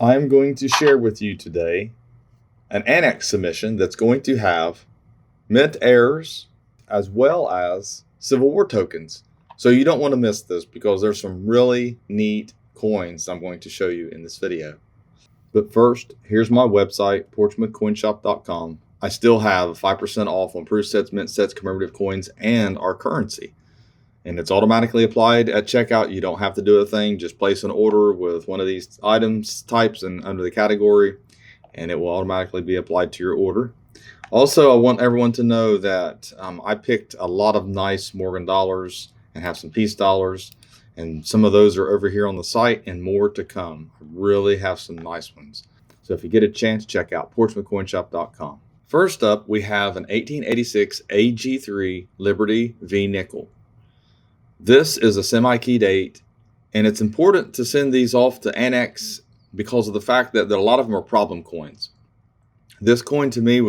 I'm going to share with you today an ANACS submission that's going to have mint errors as well as Civil War tokens. So you don't want to miss this because there's some really neat coins I'm going to show you in this video. But first, here's my website, portsmouthcoinshop.com. I still have 5% off on proof sets, mint sets, commemorative coins, and our currency. And it's automatically applied at checkout. You don't have to do a thing. Just place an order with one of these items types and under the category, and it will automatically be applied to your order. Also, I want everyone to know that I picked a lot of nice Morgan dollars and have some peace dollars, and some of those are over here on the site and more to come. I really have some nice ones. So if you get a chance, check out portsmouthcoinshop.com. First up, we have an 1886 Ag3 Liberty V Nickel. This is a semi-key date, and it's important to send these off to ANACS because of the fact that a lot of them are problem coins. This coin to me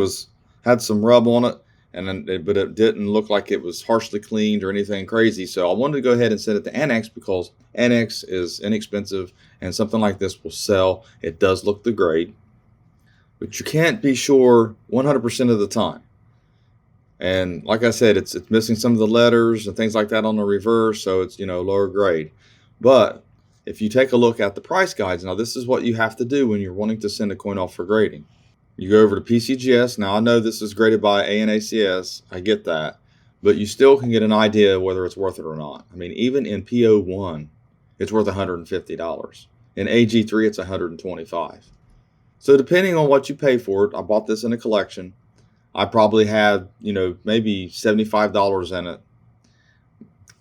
had some rub on it, but it didn't look like it was harshly cleaned or anything crazy. So I wanted to go ahead and send it to ANACS because ANACS is inexpensive and something like this will sell. It does look the grade, but you can't be sure 100% of the time. And like I said, it's missing some of the letters and things like that on the reverse, so it's lower grade. But if you take a look at the price guides, now this is what you have to do when you're wanting to send a coin off for grading. You go over to PCGS. Now I know this is graded by ANACS, I get that, but you still can get an idea whether it's worth it or not. I mean, even in PO1, it's worth $150. In AG3, it's $125. So depending on what you pay for it, I bought this in a collection. I probably had, maybe $75 in it.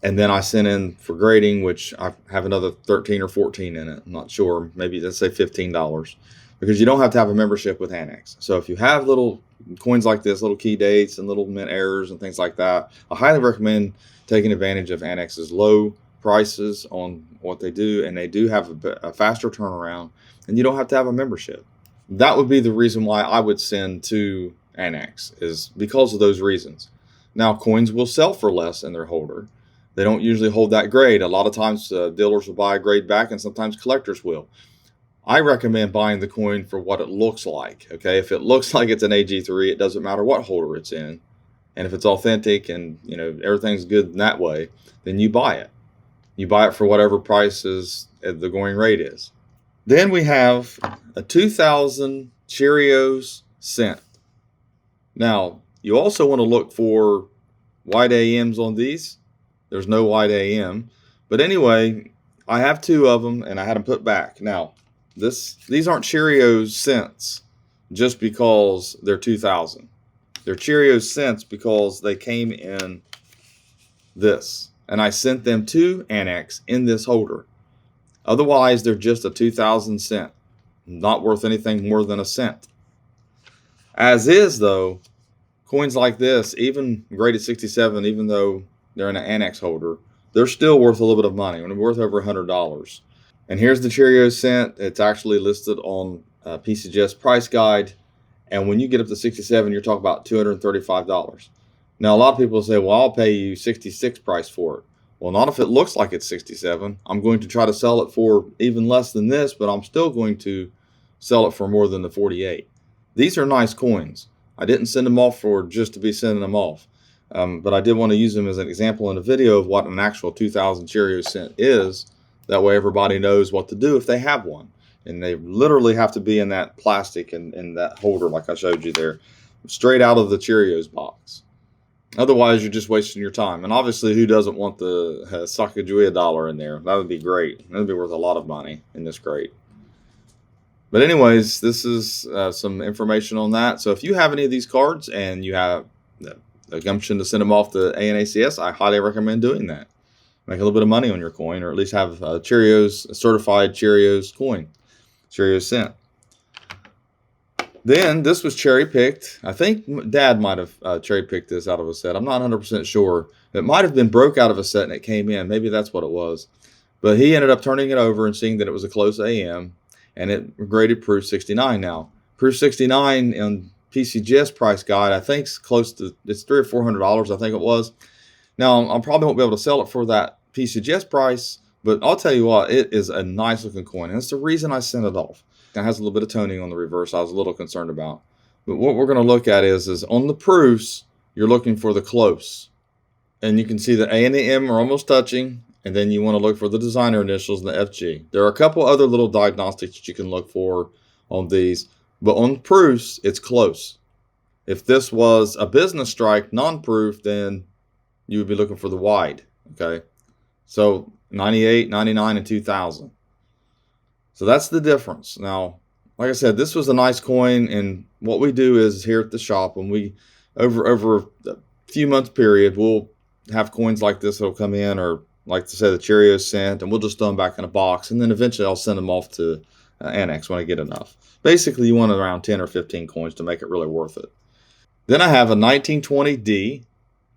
And then I sent in for grading, which I have another 13 or 14 in it. I'm not sure. Maybe let's say $15, because you don't have to have a membership with ANACS. So if you have little coins like this, little key dates and little mint errors and things like that, I highly recommend taking advantage of ANACS's low prices on what they do. And they do have a faster turnaround, and you don't have to have a membership. That would be the reason why I would send to ANACS, is because of those reasons. Now, coins will sell for less in their holder. They don't usually hold that grade. A lot of times dealers will buy a grade back, and sometimes collectors will. I recommend buying the coin for what it looks like. Okay, if it looks like it's an AG3, it doesn't matter what holder it's in. And if it's authentic and everything's good in that way, then you buy it. You buy it for whatever price the going rate is. Then we have a 2000 Cheerios cent. Now, you also want to look for white AMs on these. There's no white AM. But anyway, I have two of them, and I had them put back. Now, these aren't Cheerios cents just because they're 2000. They're Cheerios cents because they came in this. And I sent them to ANACS in this holder. Otherwise, they're just a 2000 cent. Not worth anything more than a cent. As is, though, coins like this, even graded 67, even though they're in an ANACS holder, they're still worth a little bit of money. They're worth over $100. And here's the Cheerios cent. It's actually listed on PCGS price guide. And when you get up to 67, you're talking about $235. Now, a lot of people say, well, I'll pay you 66 price for it. Well, not if it looks like it's 67. I'm going to try to sell it for even less than this, but I'm still going to sell it for more than the 48. These are nice coins. I didn't send them off for just to be sending them off. But I did want to use them as an example in a video of what an actual 2000 Cheerios cent is. That way everybody knows what to do if they have one. And they literally have to be in that plastic and in that holder like I showed you there, straight out of the Cheerios box. Otherwise, you're just wasting your time. And obviously, who doesn't want the Sacagawea dollar in there? That would be great. That would be worth a lot of money in this grade. But anyways, this is some information on that. So if you have any of these cards and you have the gumption to send them off to ANACS, I highly recommend doing that. Make a little bit of money on your coin, or at least have a certified Cheerios coin, Cheerios cent. Then this was cherry picked. I think Dad might have cherry picked this out of a set. I'm not 100% sure. It might have been broke out of a set and it came in. Maybe that's what it was. But he ended up turning it over and seeing that it was a close AM, and it graded proof 69 now. Proof 69 in PCGS price guide, I think it's $300 or $400, I think it was. Now, I probably won't be able to sell it for that PCGS price, but I'll tell you what, it is a nice looking coin. And it's the reason I sent it off. That has a little bit of toning on the reverse I was a little concerned about. But what we're going to look at is on the proofs, you're looking for the close. And you can see the A and the M are almost touching. And then you want to look for the designer initials and the FG. There are a couple other little diagnostics that you can look for on these. But on proofs, it's close. If this was a business strike, non-proof, then you would be looking for the wide. Okay. So 98, 99, and 2000. So that's the difference. Now, like I said, this was a nice coin, and what we do is here at the shop, when we over a few months period, we'll have coins like this that'll come in, or like to say the Cheerios sent, and we'll just throw them back in a box, and then eventually I'll send them off to ANACS when I get enough. Basically, you want around 10 or 15 coins to make it really worth it. Then I have a 1920D,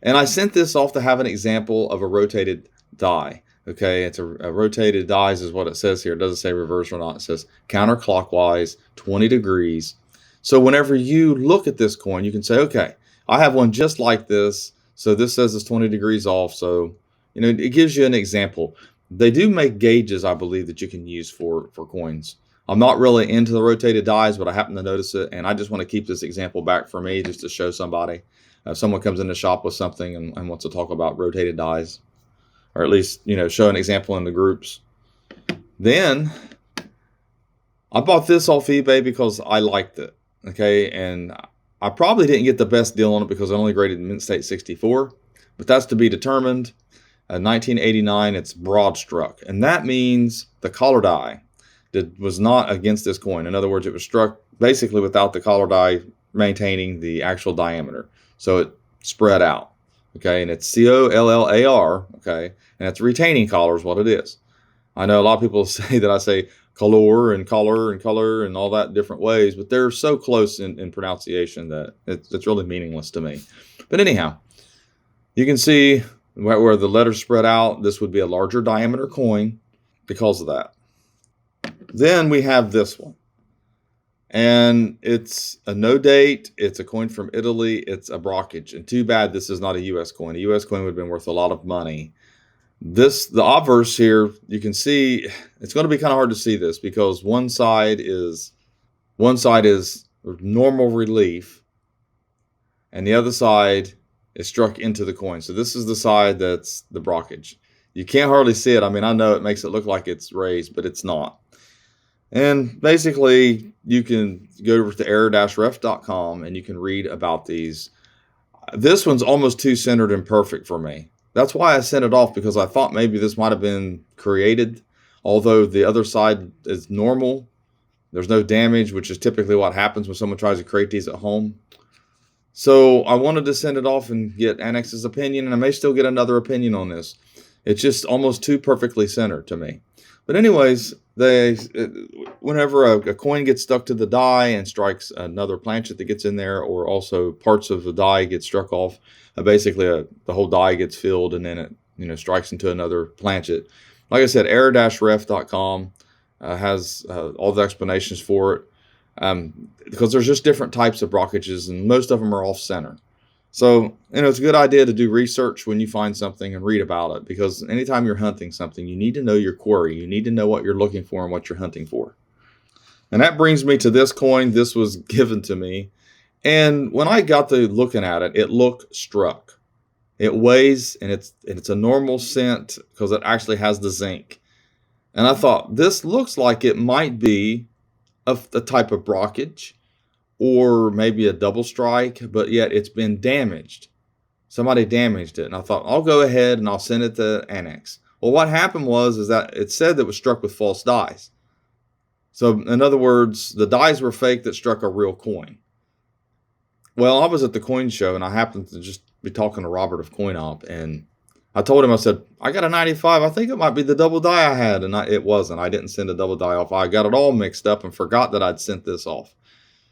and I sent this off to have an example of a rotated die. Okay, it's a rotated dies is what it says here. It doesn't say reverse or not. It says counterclockwise, 20 degrees. So whenever you look at this coin, you can say, okay, I have one just like this. So this says it's 20 degrees off. So, it gives you an example. They do make gauges, I believe, that you can use for coins. I'm not really into the rotated dies, but I happen to notice it. And I just want to keep this example back for me just to show somebody. If someone comes in the shop with something and wants to talk about rotated dies, or at least, show an example in the groups. Then I bought this off eBay because I liked it. Okay. And I probably didn't get the best deal on it because I only graded Mint State 64, but that's to be determined. 1989, it's broad struck. And that means the collar die was not against this coin. In other words, it was struck basically without the collar die maintaining the actual diameter. So it spread out. Okay, and it's COLLAR, okay, and it's retaining collar is what it is. I know a lot of people say that I say color and color and color and all that different ways, but they're so close in pronunciation that it's really meaningless to me. But anyhow, you can see where the letters spread out. This would be a larger diameter coin because of that. Then we have this one. And it's a no date. It's a coin from Italy. It's a brockage. And too bad this is not a U.S. coin. A U.S. coin would have been worth a lot of money. The obverse here, you can see, it's going to be kind of hard to see this because one side is normal relief, and the other side is struck into the coin. So this is the side that's the brockage. You can't hardly see it. I mean, I know it makes it look like it's raised, but it's not. And basically, you can go over to error-ref.com and you can read about these. This one's almost too centered and perfect for me. That's why I sent it off, because I thought maybe this might have been created, although the other side is normal. There's no damage, which is typically what happens when someone tries to create these at home. So I wanted to send it off and get ANACS's opinion, and I may still get another opinion on this. It's just almost too perfectly centered to me. But anyways, whenever a coin gets stuck to the die and strikes another planchet that gets in there, or also parts of the die get struck off, basically the whole die gets filled and then it strikes into another planchet. Like I said, error-ref.com has all the explanations for it, because there's just different types of brockages and most of them are off center. So, it's a good idea to do research when you find something and read about it, because anytime you're hunting something, you need to know your quarry. You need to know what you're looking for and what you're hunting for. And that brings me to this coin. This was given to me. And when I got to looking at it, it looked struck. It weighs, and it's a normal cent because it actually has the zinc. And I thought, this looks like it might be a type of brockage, or maybe a double strike, but yet it's been damaged. Somebody damaged it. And I thought, I'll go ahead and I'll send it to ANACS. Well, what happened is that it said that it was struck with false dies. So in other words, the dies were fake that struck a real coin. Well, I was at the coin show and I happened to just be talking to Robert of CoinOp, and I told him, I said, I got a 95. I think it might be the double die I had. And it wasn't. I didn't send a double die off. I got it all mixed up and forgot that I'd sent this off.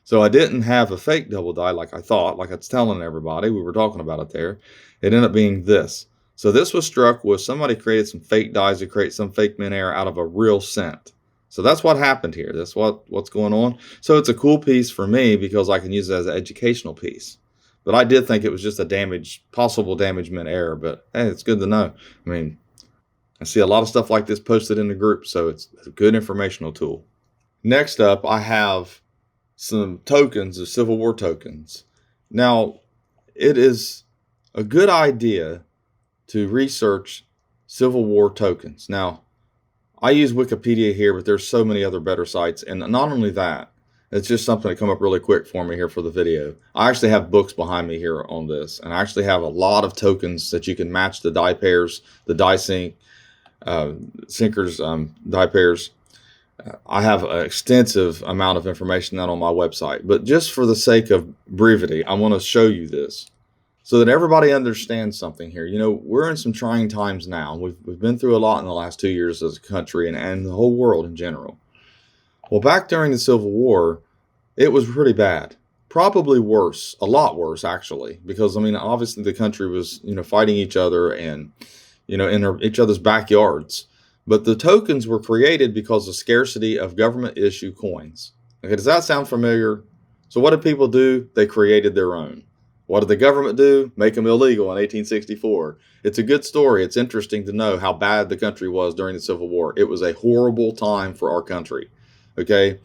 So I didn't have a fake double die like I thought, like I was telling everybody. We were talking about it there. It ended up being this. So this was struck with somebody created some fake dies to create some fake mint air out of a real cent. So that's what happened here. That's what's going on. So it's a cool piece for me because I can use it as an educational piece. But I did think it was just a possible damage mint error. But hey, it's good to know. I mean, I see a lot of stuff like this posted in the group, so it's a good informational tool. Next up, I have some tokens of Civil War tokens. Now, it is a good idea to research Civil War tokens. Now, I use Wikipedia here, but there's so many other better sites. And not only that, it's just something to come up really quick for me here for the video. I actually have books behind me here on this, and I actually have a lot of tokens that you can match the die pairs, the die sinkers, die pairs. I have an extensive amount of information out on my website, but just for the sake of brevity, I want to show you this so that everybody understands something here. You know, we're in some trying times now. We've been through a lot in the last 2 years as a country and the whole world in general. Well, back during the Civil War, it was pretty bad. Probably worse, a lot worse actually, because I mean, obviously the country was, fighting each other and, in each other's backyards. But the tokens were created because of scarcity of government issue coins. Okay, does that sound familiar? So what did people do? They created their own. What did the government do? Make them illegal in 1864. It's a good story. It's interesting to know how bad the country was during the Civil War. It was a horrible time for our country. Okay,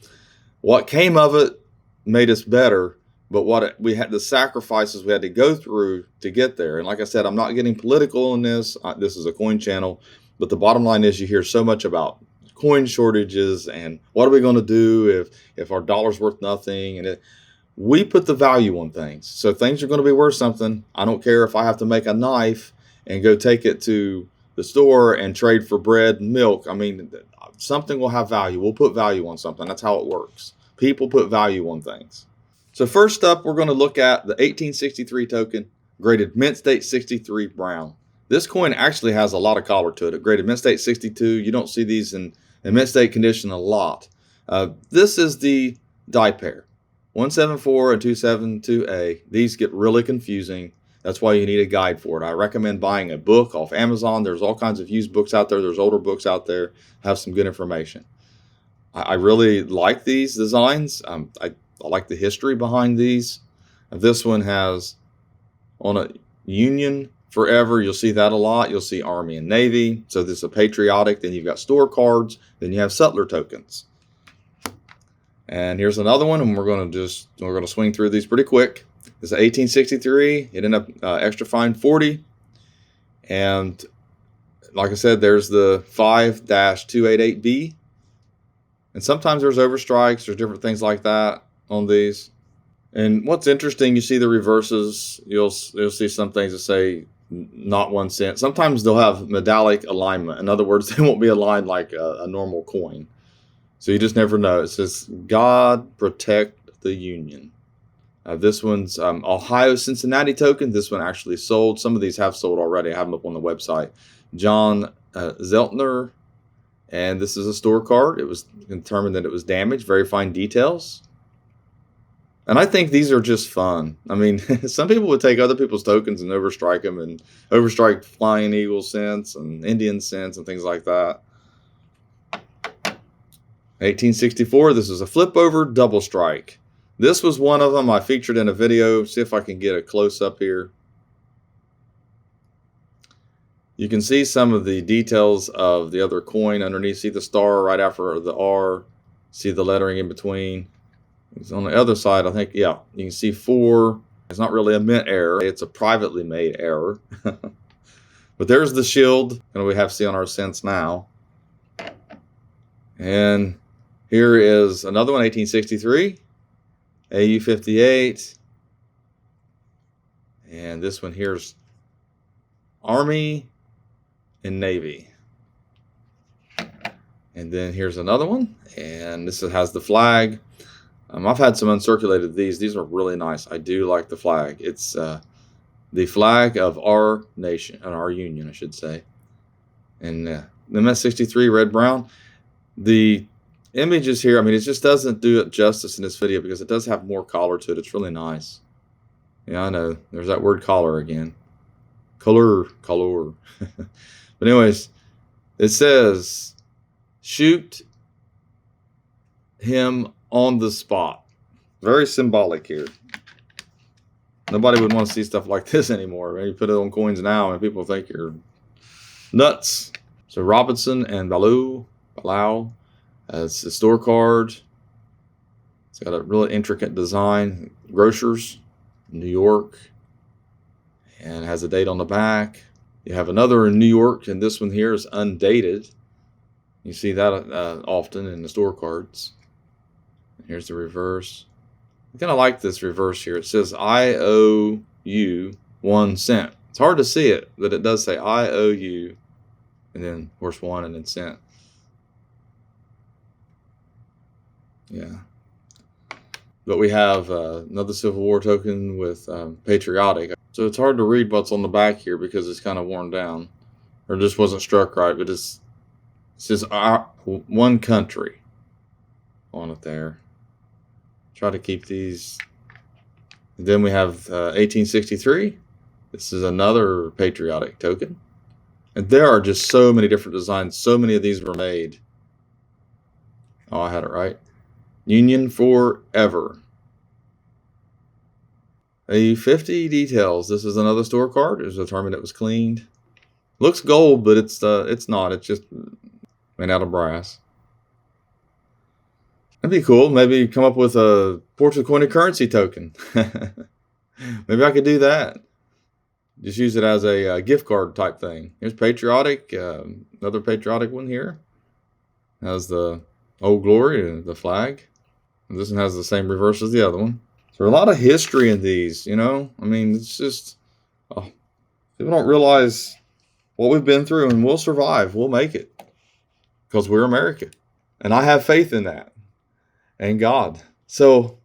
what came of it made us better, but we had, the sacrifices we had to go through to get there. And like I said, I'm not getting political in this. This is a coin channel. But the bottom line is you hear so much about coin shortages and what are we going to do if our dollar's worth nothing. And we put the value on things. So things are going to be worth something. I don't care if I have to make a knife and go take it to the store and trade for bread and milk. I mean, something will have value. We'll put value on something. That's how it works. People put value on things. So first up, we're going to look at the 1863 token, graded Mint State 63 brown. This coin actually has a lot of color to it. Graded Mint State 62. You don't see these in Mint State condition a lot. This is the die pair, 174 and 272A. These get really confusing. That's why you need a guide for it. I recommend buying a book off Amazon. There's all kinds of used books out there. There's older books out there. Have some good information. I really like these designs. I like the history behind these. This one has on a Union Forever. You'll see that a lot. You'll see Army and Navy. So this is a patriotic. Then you've got store cards. Then you have settler tokens. And here's another one, and we're going to swing through these pretty quick. This is 1863. It ended up extra fine 40. And like I said, there's the 5-288B. And sometimes there's overstrikes. There's different things like that on these. And what's interesting, you see the reverses. You'll see some things that say not 1 cent. Sometimes they'll have medallic alignment. In other words, they won't be aligned like a normal coin. So you just never know. It says, God protect the Union. This one's Ohio Cincinnati token. This one actually sold. Some of these have sold already. I have them up on the website. John Zeltner. And this is a store card. It was determined that it was damaged. Very fine details. And I think these are just fun. I mean, some people would take other people's tokens and overstrike them and overstrike Flying Eagle cents and Indian cents and things like that. 1864, this is a flip over double strike. This was one of them I featured in a video. See if I can get a close up here. You can see some of the details of the other coin underneath. See the star right after the R. See the lettering in between. It's on the other side, I think, yeah, you can see 4. It's not really a mint error. It's a privately made error. But there's the shield, and we have to see on our cents now. And here is another one, 1863, AU 58. And this one here's Army and Navy. And then here's another one, and this has the flag. I've had some uncirculated these. These are really nice. I do like the flag. It's the flag of our nation, and our union, I should say. And the MS63 red brown. The images here, I mean, it just doesn't do it justice in this video because it does have more color to it. It's really nice. Yeah, I know. There's that word color again. Color. But anyways, it says, shoot him on the spot. Very symbolic here. Nobody would want to see stuff like this anymore. You put it on coins now and people think you're nuts. So Robinson and Balou, it's a store card. It's got a really intricate design. Grocers, New York, and it has a date on the back. You have another in New York, and this one here is undated. You see that often in the store cards. Here's the reverse. I kind of like this reverse here. It says I owe you 1 cent. It's hard to see it, but it does say I owe you, and then of course 1 and then cent. Yeah. But we have another Civil War token with patriotic. So it's hard to read what's on the back here because it's kind of worn down, or just wasn't struck right. But it says one country on it there. Try to keep these. And then we have 1863. This is another patriotic token. And there are just so many different designs. So many of these were made. Oh, I had it right. Union Forever. 50 details. This is another store card. It was determined it was cleaned. Looks gold, but it's not. It's just made out of brass. That'd be cool. Maybe come up with a Portrait Coin Currency token. Maybe I could do that. Just use it as a gift card type thing. Here's patriotic. Another patriotic one here. Has the Old Glory, the flag. And this one has the same reverse as the other one. So there's a lot of history in these, you know. I mean, it's just people don't realize what we've been through, and we'll survive. We'll make it because we're America, and I have faith in that and God. So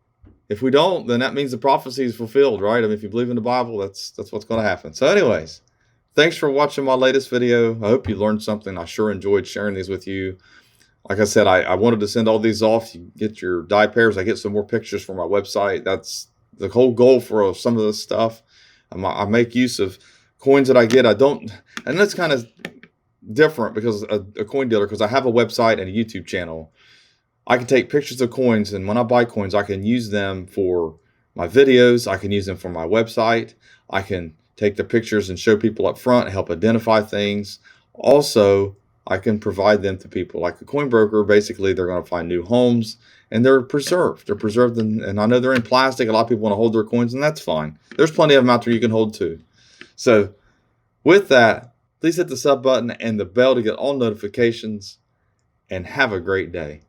if we don't, then that means the prophecy is fulfilled, right? I mean, if you believe in the Bible, that's what's going to happen. So anyways, thanks for watching my latest video. I hope you learned something. I sure enjoyed sharing these with you. Like I said, I wanted to send all these off. You get your die pairs. I get some more pictures for my website. That's the whole goal for some of this stuff. I make use of coins that I get. I don't, and that's kind of different because a coin dealer, because I have a website and a YouTube channel. I can take pictures of coins, and when I buy coins, I can use them for my videos. I can use them for my website. I can take the pictures and show people up front and help identify things. Also, I can provide them to people like a coin broker. Basically, they're going to find new homes, and they're preserved. They're preserved, and I know they're in plastic. A lot of people want to hold their coins, and that's fine. There's plenty of them out there you can hold too. So with that, please hit the sub button and the bell to get all notifications, and have a great day.